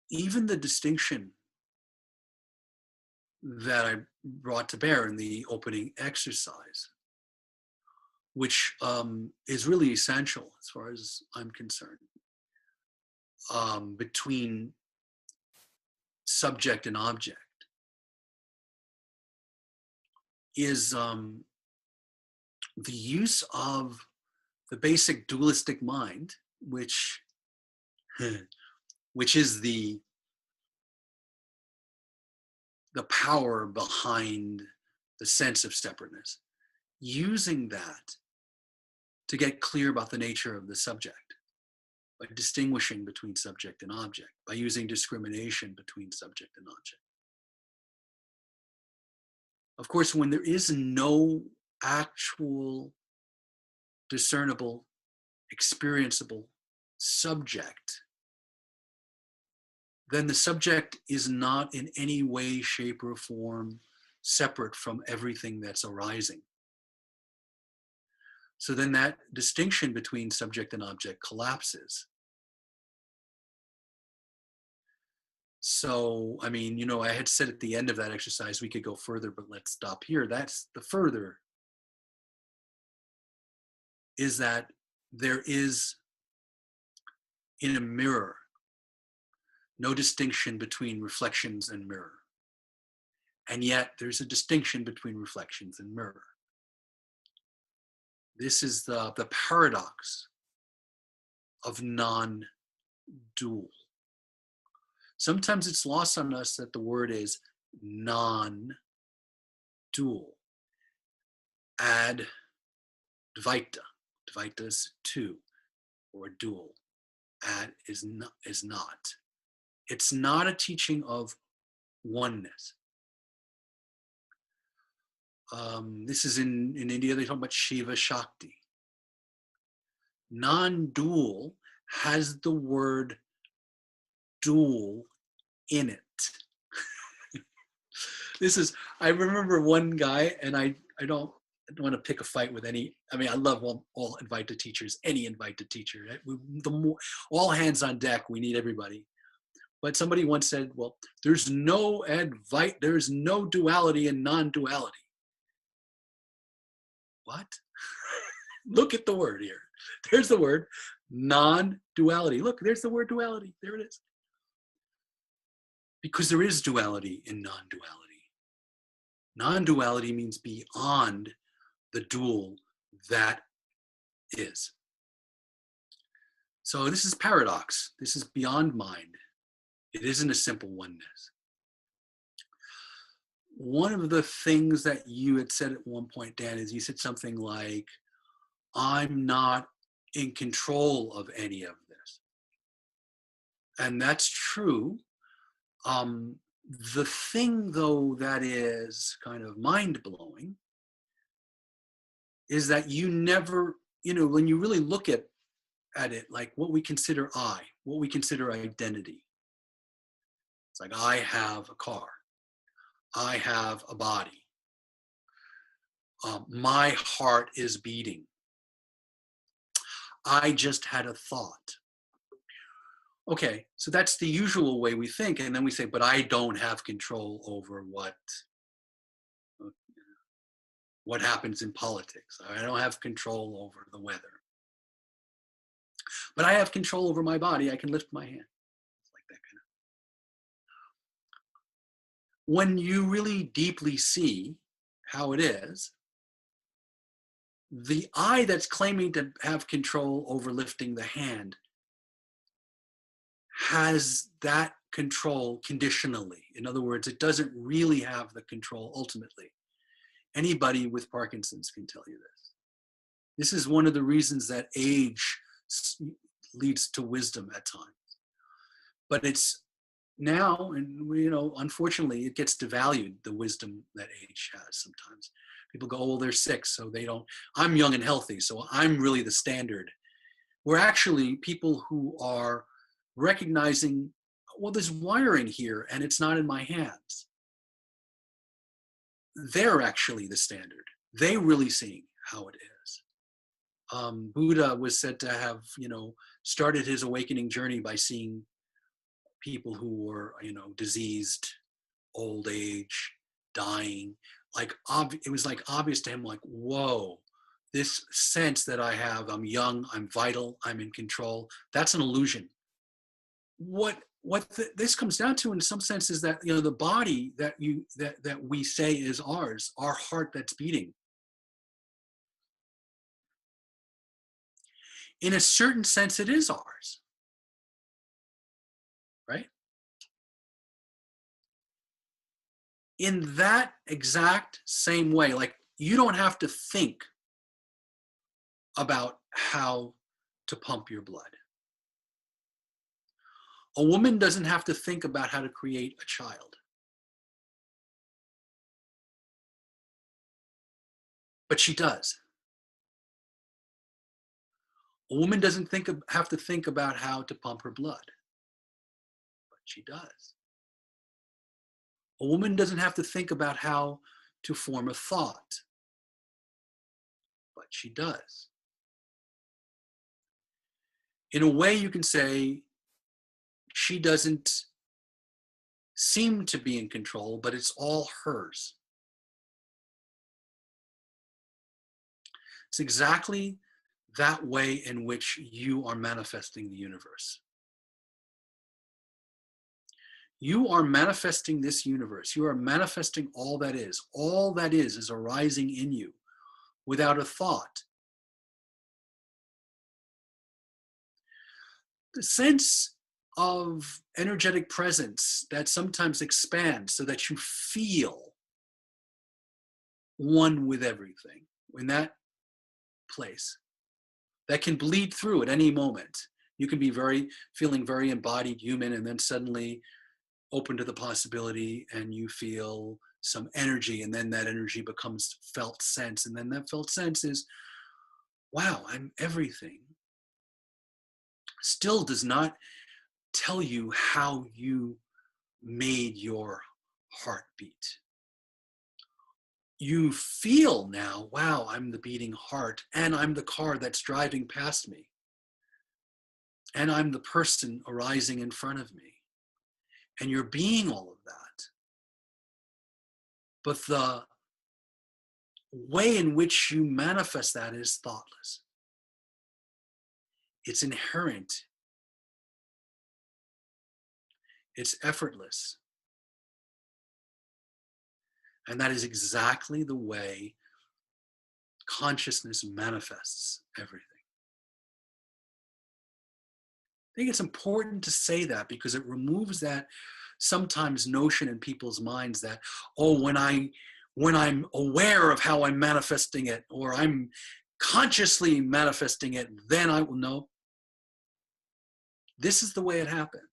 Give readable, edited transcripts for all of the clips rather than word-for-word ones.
even the distinction that I brought to bear in the opening exercise, which is really essential as far as I'm concerned, between subject and object, is the use of the basic dualistic mind, which is the power behind the sense of separateness, using that to get clear about the nature of the subject, by distinguishing between subject and object, by using discrimination between subject and object. Of course, when there is no actual, discernible, experienceable subject, then the subject is not in any way, shape, or form separate from everything that's arising. So then that distinction between subject and object collapses. So, I mean, you know, I had said at the end of that exercise, we could go further, but let's stop here. That's the further, is that there is in a mirror no distinction between reflections and mirror. And yet there's a distinction between reflections and mirror. This is the paradox of non-dual. Sometimes it's lost on us that the word is non-dual. Ad Dvaita. Dvaita is two, or dual. Ad is not. It's not a teaching of oneness. This is in India, they talk about Shiva Shakti. Non-dual has the word dual in it. This is, I remember one guy, and I don't want to pick a fight with any, I mean, I love all Advaita teachers, any Advaita teacher. The more, all hands on deck, we need everybody. But somebody once said, well, there's no duality in non-duality. What? Look at the word here. There's the word non-duality. Look, there's the word duality. There it is. Because there is duality in non-duality. Non-duality means beyond the dual that is. So this is paradox. This is beyond mind. It isn't a simple oneness. One of the things that you had said at one point, Dan, is you said something like, I'm not in control of any of this. And that's true. The thing, though, that is kind of mind-blowing is that you never, you know, when you really look at it, like what we consider I, what we consider identity. It's like, I have a car. I have a body. My heart is beating. I just had a thought. Okay, so that's the usual way we think, and then we say, but I don't have control over what happens in politics. I don't have control over the weather. But I have control over my body. I can lift my hand. It's like that kind of. When you really deeply see how it is, the I that's claiming to have control over lifting the hand has that control conditionally. In other words, it doesn't really have the control ultimately. Anybody with Parkinson's can tell you this. This is one of the reasons that age leads to wisdom at times. But it's now, and you know, unfortunately, it gets devalued, the wisdom that age has sometimes. People go, oh, well, they're sick, so they don't, I'm young and healthy, so I'm really the standard. We're actually people who are recognizing, well, there's wiring here and it's not in my hands. They're actually the standard. They're really seeing how it is. Buddha was said to have, you know, started his awakening journey by seeing people who were, diseased, old age, dying. Like it was like obvious to him, like, whoa, this sense that I have, I'm young, I'm vital, I'm in control, that's an illusion. This comes down to, in some sense, is that the body that we say is ours, our heart that's beating. In a certain sense, it is ours, right? In that exact same way, like you don't have to think about how to pump your blood. A woman doesn't have to think about how to create a child. But she does. A woman doesn't have to think about how to pump her blood. But she does. A woman doesn't have to think about how to form a thought. But she does. In a way, you can say she doesn't seem to be in control, but it's all hers. It's exactly that way in which you are manifesting the universe. You are manifesting this universe. You are manifesting all that is. All that is arising in you without a thought. The sense of energetic presence that sometimes expands so that you feel one with everything in that place, that can bleed through at any moment. You can be feeling very embodied human, and then suddenly open to the possibility and you feel some energy, and then that energy becomes felt sense, and then that felt sense is, wow, I'm everything. Still does not tell you how you made your heart beat. You feel now, wow, I'm the beating heart, and I'm the car that's driving past me, and I'm the person arising in front of me, and you're being all of that. But the way in which you manifest that is thoughtless. It's inherent. It's effortless. And that is exactly the way consciousness manifests everything. I think it's important to say that, because it removes that sometimes notion in people's minds that, oh, when I'm aware of how I'm manifesting it, or I'm consciously manifesting it, then I will know. This is the way it happens.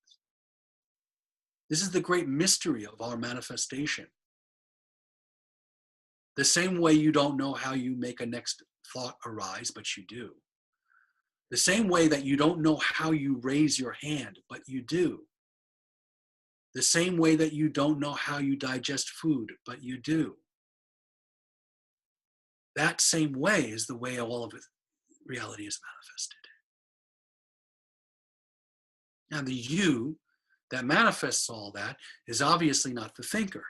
This is the great mystery of our manifestation. The same way you don't know how you make a next thought arise, but you do. The same way that you don't know how you raise your hand, but you do. The same way that you don't know how you digest food, but you do. That same way is the way all of reality is manifested. Now, the you that manifests all that is obviously not the thinker.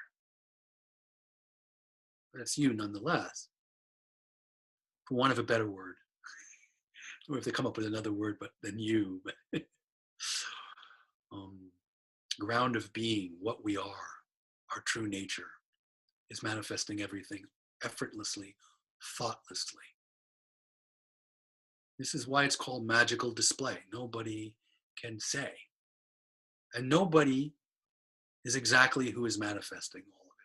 But it's you nonetheless, for want of a better word. Or if they come up with another word but than you. Ground of being, what we are, our true nature, is manifesting everything effortlessly, thoughtlessly. This is why it's called magical display. Nobody can say. And nobody is exactly who is manifesting all of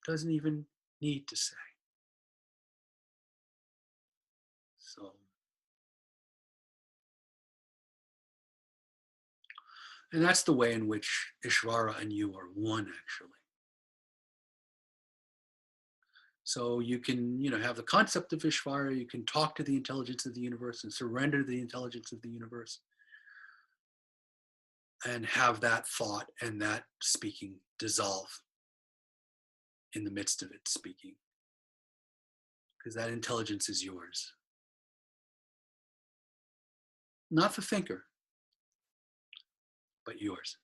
it. Doesn't even need to say. So, and that's the way in which Ishvara and you are one, actually. So you can, have the concept of Ishvara, you can talk to the intelligence of the universe and surrender to the intelligence of the universe, and have that thought and that speaking dissolve in the midst of it speaking. Because that intelligence is yours. Not the thinker, but yours.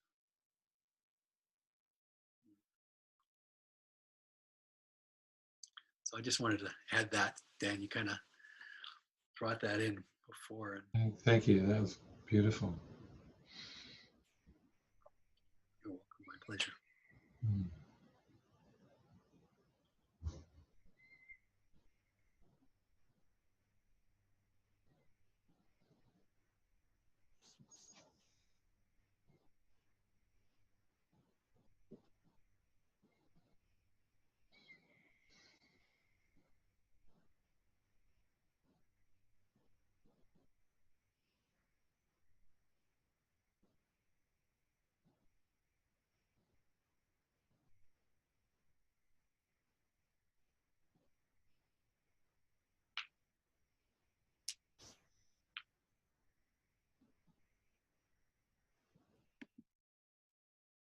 So I just wanted to add that, Dan. You kind of brought that in before. And Thank you. That was beautiful. you're welcome. My pleasure. Mm.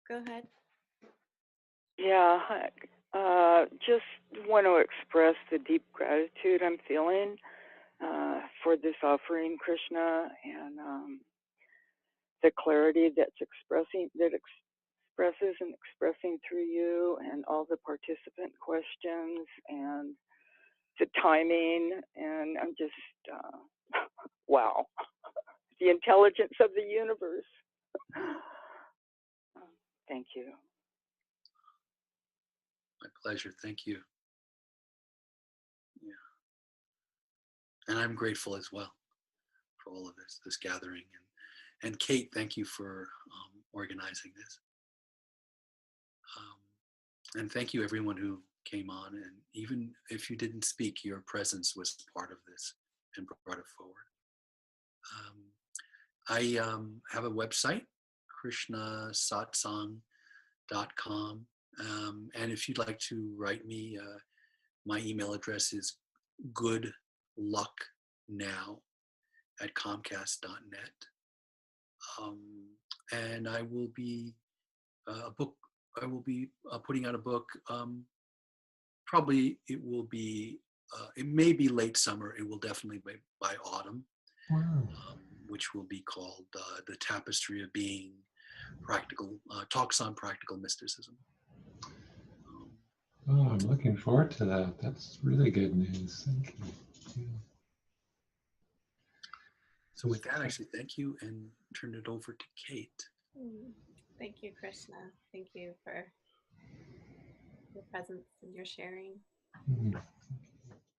Go ahead. Yeah, just want to express the deep gratitude I'm feeling for this offering, Krishna, and the clarity expresses and expressing through you, and all the participant questions, and the timing, and I'm just wow, the intelligence of the universe. Thank you. My pleasure. Thank you. Yeah. And I'm grateful as well for all of this gathering. And Kate, thank you for organizing this. And thank you everyone who came on. And even if you didn't speak, your presence was part of this and brought it forward. I have a website, krishnasatsang.com. And if you'd like to write me, my email address is goodlucknow@comcast.net. And I will be putting out a book. Probably it will be. It may be late summer. It will definitely be by autumn. Wow. Which will be called The Tapestry of Being, talks on practical mysticism. Oh, I'm looking forward to that. That's really good news. Thank you. Yeah. So with that, actually, thank you, and turn it over to Kate. Thank you, Krishna. Thank you for your presence and your sharing. Mm.